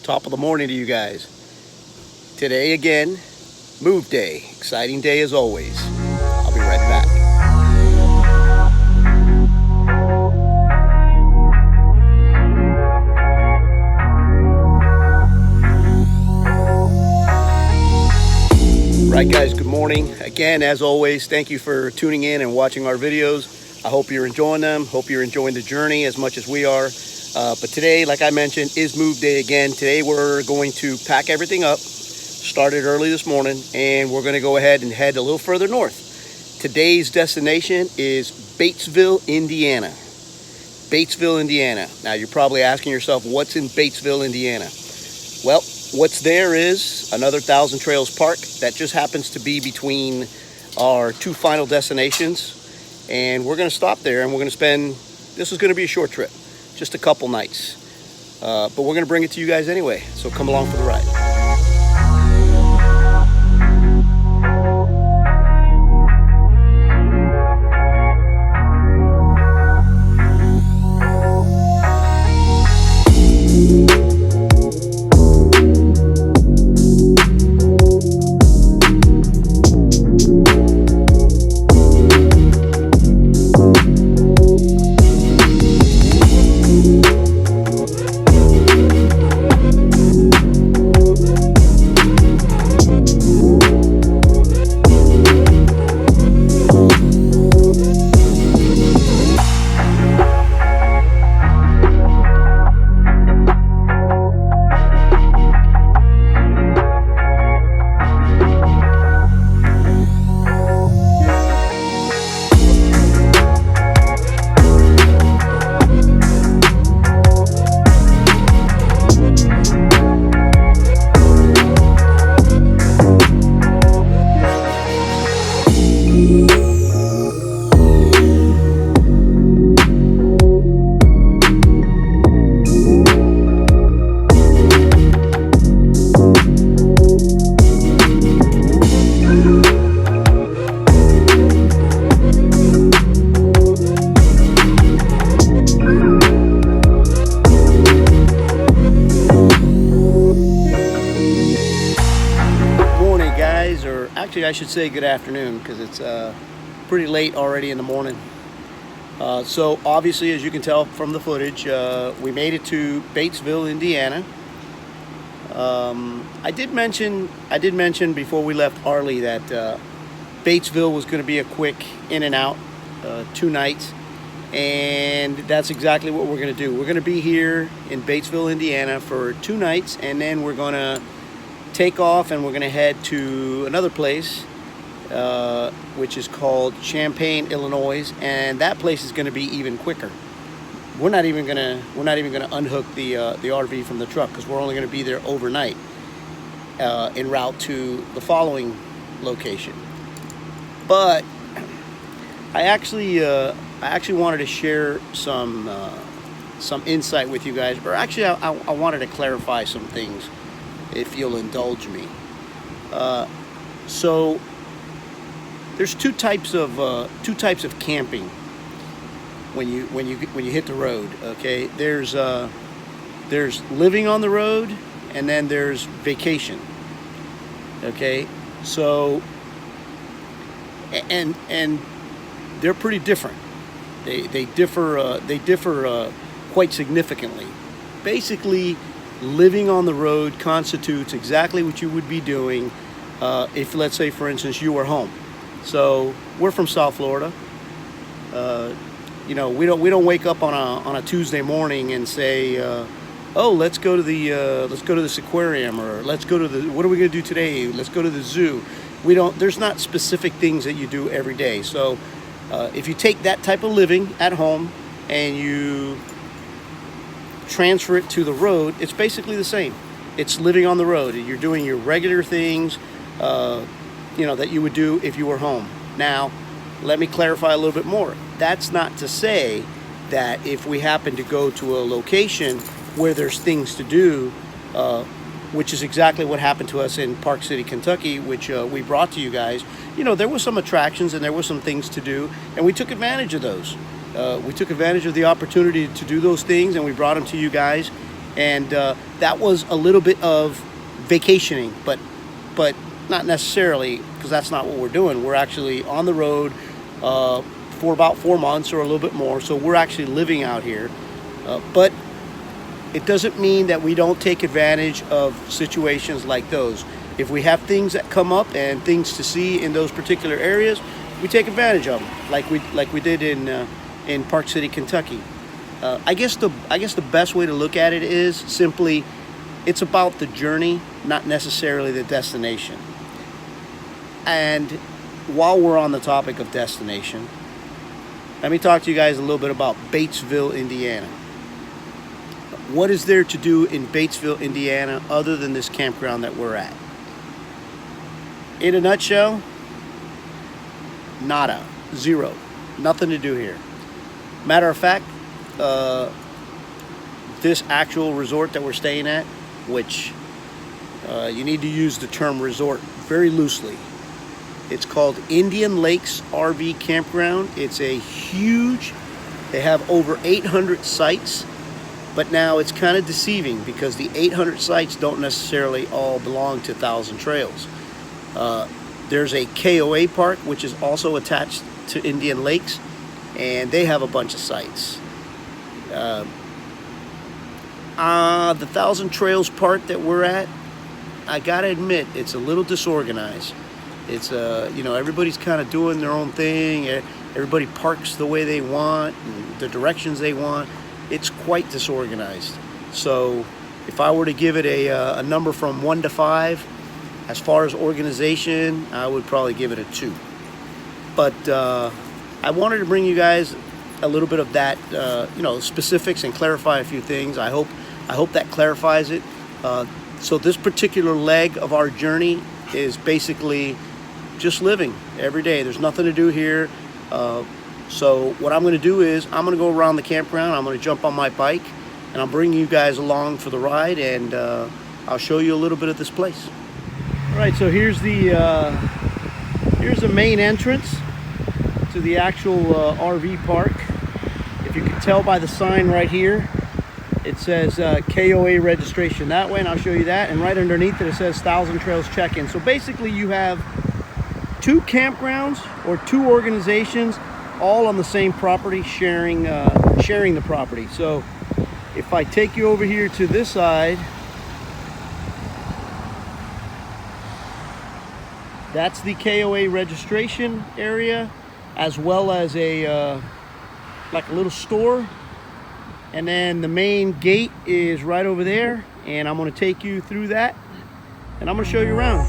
Top of the morning to you guys. Today again, move day. Exciting day as always. I'll be right back. Right guys, good morning. Again, as always, thank you for tuning in and watching our videos. I hope you're enjoying them. Hope you're enjoying the journey as much as we are. But today, like I mentioned, is move day again. Today we're going to pack everything up. Started early this morning, and we're going to go ahead and head a little further north. Today's destination is Batesville, Indiana. Batesville, Indiana. Now you're probably asking yourself, what's in Batesville, Indiana? Well, what's there is another Thousand Trails Park that just happens to be between our two final destinations. And we're going to stop there and we're going to spend, this is going to be a short trip, just a couple nights. But we're going to bring it to you guys anyway. So come along for the ride. Actually, I should say good afternoon because it's pretty late already in the morning. So obviously, as you can tell from the footage, we made it to Batesville, Indiana. I did mention before we left Arley that Batesville was going to be a quick in and out, 2 nights, and that's exactly what we're going to do. We're going to be here in Batesville, Indiana for 2 nights, and then we're going to take off and we're going to head to another place which is called Champaign, Illinois, and that place is going to be even quicker. We're not even going to unhook the RV from the truck because we're only going to be there overnight en route to the following location. But I actually wanted to share some insight with you guys, or actually I wanted to clarify some things, if you'll indulge me. So there's two types of camping when you hit the road. Okay, there's living on the road, and then there's vacation. Okay, so and they're pretty different. They differ quite significantly. Basically, living on the road constitutes exactly what you would be doing if, let's say, for instance, you were home. So we're from South Florida. We don't wake up on a Tuesday morning and say, oh, let's go to this aquarium, or let's go to what are we going to do today? Let's go to the zoo. There's not specific things that you do every day. So if you take that type of living at home and you transfer it to the road, it's basically the same. It's living on the road. You're doing your regular things, that you would do if you were home. Now, let me clarify a little bit more. That's not to say that if we happen to go to a location where there's things to do, which is exactly what happened to us in Park City, Kentucky, which we brought to you guys. There were some attractions and there were some things to do, and we took advantage of those. We took advantage of the opportunity to do those things, and we brought them to you guys. and that was a little bit of vacationing, but not necessarily, because that's not what we're doing. We're actually on the road for about 4 months or a little bit more, so we're actually living out here. But it doesn't mean that we don't take advantage of situations like those. If we have things that come up and things to see in those particular areas, we take advantage of them, like we did in Park City, Kentucky. I guess the best way to look at it is simply, it's about the journey, not necessarily the destination. And while we're on the topic of destination, let me talk to you guys a little bit about Batesville, Indiana. What is there to do in Batesville, Indiana, other than this campground that we're at? In a nutshell, nada, zero, nothing to do here. Matter of fact, this actual resort that we're staying at, which you need to use the term resort very loosely. It's called Indian Lakes RV Campground. It's a huge, they have over 800 sites, but now it's kind of deceiving because the 800 sites don't necessarily all belong to Thousand Trails. There's a KOA park, which is also attached to Indian Lakes, and they have a bunch of sites. The Thousand Trails part that we're at, I gotta admit, it's a little disorganized. It's everybody's kind of doing their own thing. Everybody parks the way they want and the directions they want. It's quite disorganized. So if I were to give it a number from 1 to 5, as far as organization, I would probably give it a 2. But I wanted to bring you guys a little bit of that, specifics, and clarify a few things. I hope that clarifies it. So this particular leg of our journey is basically just living every day. There's nothing to do here. So what I'm going to do is I'm going to go around the campground. I'm going to jump on my bike, and I'm bringing you guys along for the ride, and I'll show you a little bit of this place. All right, so here's the main entrance to the actual RV park. If you can tell by the sign right here, it says KOA registration that way, and I'll show you that. And right underneath it, it says Thousand Trails check-in. So basically you have 2 campgrounds or 2 organizations all on the same property, sharing the property. So if I take you over here to this side, that's the KOA registration area, as well as a like a little store. And then the main gate is right over there, and I'm going to take you through that, and I'm going to show you around.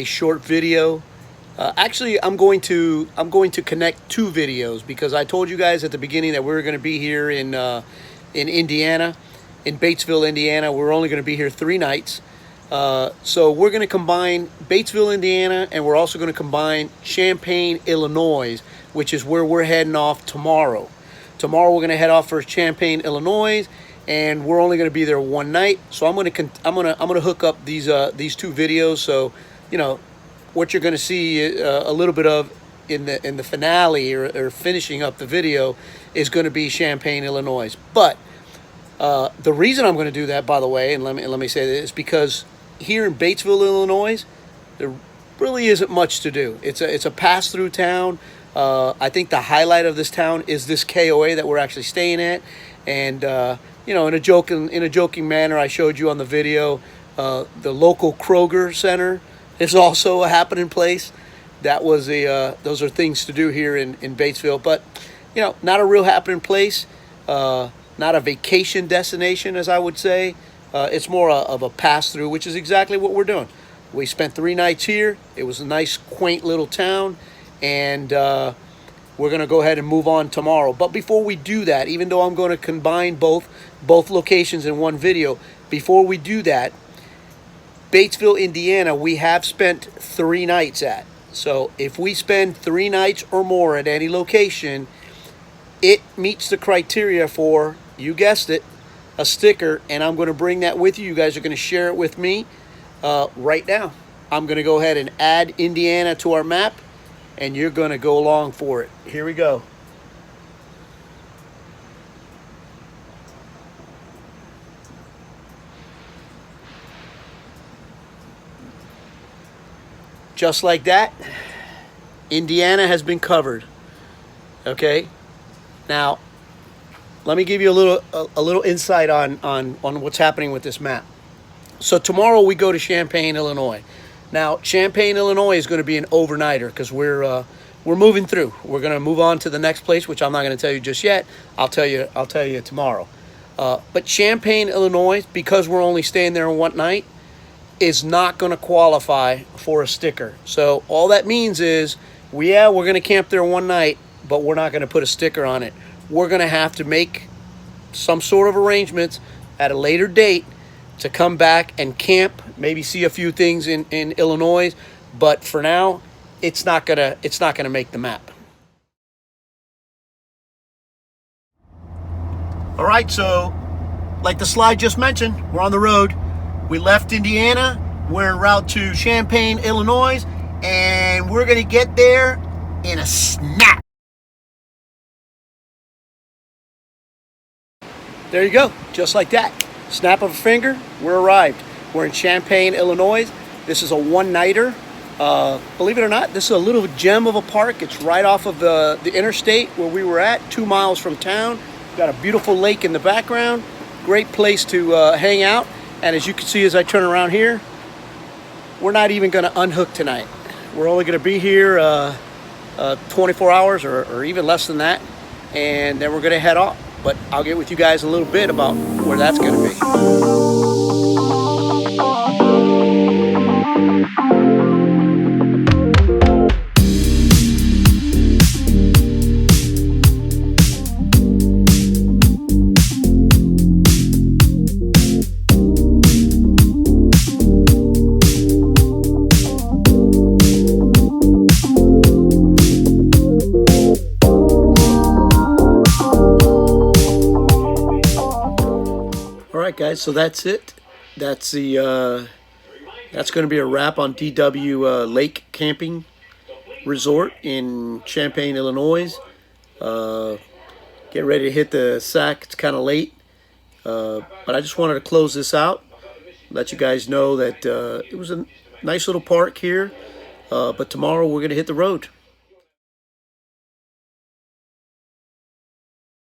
a short video. Actually, I'm going to connect two videos, because I told you guys at the beginning that we were going to be here in Indiana, in Batesville, Indiana. We're only going to be here 3 nights. So we're going to combine Batesville, Indiana, and we're also going to combine Champaign, Illinois, which is where we're heading off tomorrow. Tomorrow we're going to head off for Champaign, Illinois, and we're only going to be there 1 night. So I'm going to hook up these 2 videos. So, you know, what you're going to see a little bit of in the finale or finishing up the video is going to be Champaign, Illinois. But the reason I'm going to do that, by the way, and let me say this, is because here in Batesville, Illinois, there really isn't much to do. It's a pass-through town. I think the highlight of this town is this KOA that we're actually staying at, and you know, in a joking manner, I showed you on the video, the local Kroger Center is also a happening place. That was those are things to do here in Batesville, but you know, not a real happening place. Not a vacation destination, as I would say. It's more of a pass-through, which is exactly what we're doing. We spent 3 nights here. It was a nice, quaint little town, and we're going to go ahead and move on tomorrow. But before we do that, even though I'm going to combine both locations in one video, before we do that, Batesville, Indiana, we have spent 3 nights at. So if we spend 3 nights or more at any location, it meets the criteria for, you guessed it, a sticker, and I'm going to bring that with you. You guys are going to share it with me right now. I'm going to go ahead and add Indiana to our map, and you're going to go along for it. Here we go. Just like that, Indiana has been covered. Okay? Now, let me give you a little insight on what's happening with this map. So tomorrow we go to Champaign, Illinois. Now, Champaign, Illinois is going to be an overnighter, because we're moving through. We're going to move on to the next place, which I'm not going to tell you just yet. I'll tell you tomorrow. But Champaign, Illinois, because we're only staying there 1 night, is not going to qualify for a sticker. So all that means is, we're going to camp there 1 night, but we're not going to put a sticker on it. We're going to have to make some sort of arrangements at a later date to come back and camp, maybe see a few things in Illinois, but for now, it's not gonna make the map. All right, so like the slide just mentioned, we're on the road. We left Indiana, we're en route to Champaign, Illinois, and we're gonna get there in a snap. There you go, just like that. Snap of a finger, we're arrived. We're in Champaign, Illinois. This is a 1-nighter. Believe it or not, this is a little gem of a park. It's right off of the interstate where we were at, 2 miles from town. Got a beautiful lake in the background. Great place to hang out. And as you can see as I turn around here, we're not even gonna unhook tonight. We're only gonna be here 24 hours or even less than that. And then we're gonna head off. But I'll get with you guys a little bit about where that's going to be. Alright guys, so that's it. That's going to be a wrap on DW Lake Camping Resort in Champaign, Illinois. Get ready to hit the sack. It's kind of late, but I just wanted to close this out, let you guys know that it was a nice little park here, but tomorrow we're going to hit the road.